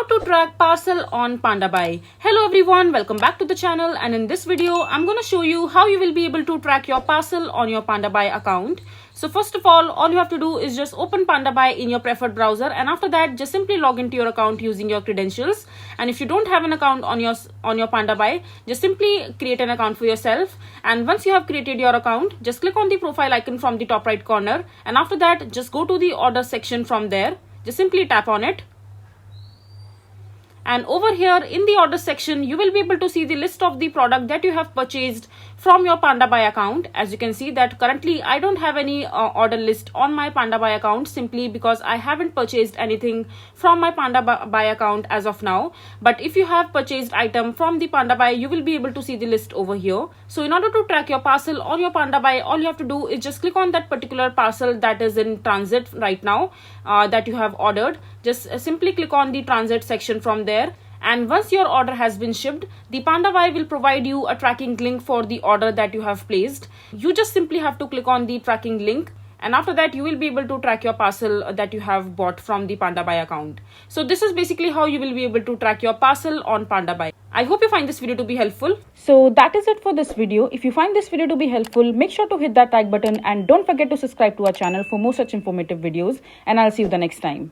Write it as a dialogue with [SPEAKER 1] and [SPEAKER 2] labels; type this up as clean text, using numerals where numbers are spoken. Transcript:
[SPEAKER 1] to track parcel on Pandabuy. Hello everyone, welcome back to the channel, and in this video I'm going to show you how you will be able to track your parcel on your Pandabuy account. So first of all you have to do is just open Pandabuy in your preferred browser, and after that just simply log into your account using your credentials. And if you don't have an account on your Pandabuy, just simply create an account for yourself. And once you have created your account, just click on the profile icon from the top right corner, and after that just go to the order section from there. Just simply tap on it. And over here in the order section, you will be able to see the list of the product that you have purchased from your Pandabuy account. As you can see that currently I don't have any order list on my Pandabuy account, simply because I haven't purchased anything from my Pandabuy account as of now. But if you have purchased item from the Pandabuy, you will be able to see the list over here. So in order to track your parcel on your Pandabuy, all you have to do is just click on that particular parcel that is in transit right now that you have ordered. Just simply click on the transit section from there. And once your order has been shipped, the Pandabuy will provide you a tracking link for the order that you have placed. You just simply have to click on the tracking link, and after that you will be able to track your parcel that you have bought from the Pandabuy account. So this is basically how you will be able to track your parcel on Pandabuy. I hope you find this video to be helpful. So that is it for this video. If you find this video to be helpful, make sure to hit that like button and don't forget to subscribe to our channel for more such informative videos, and I'll see you the next time.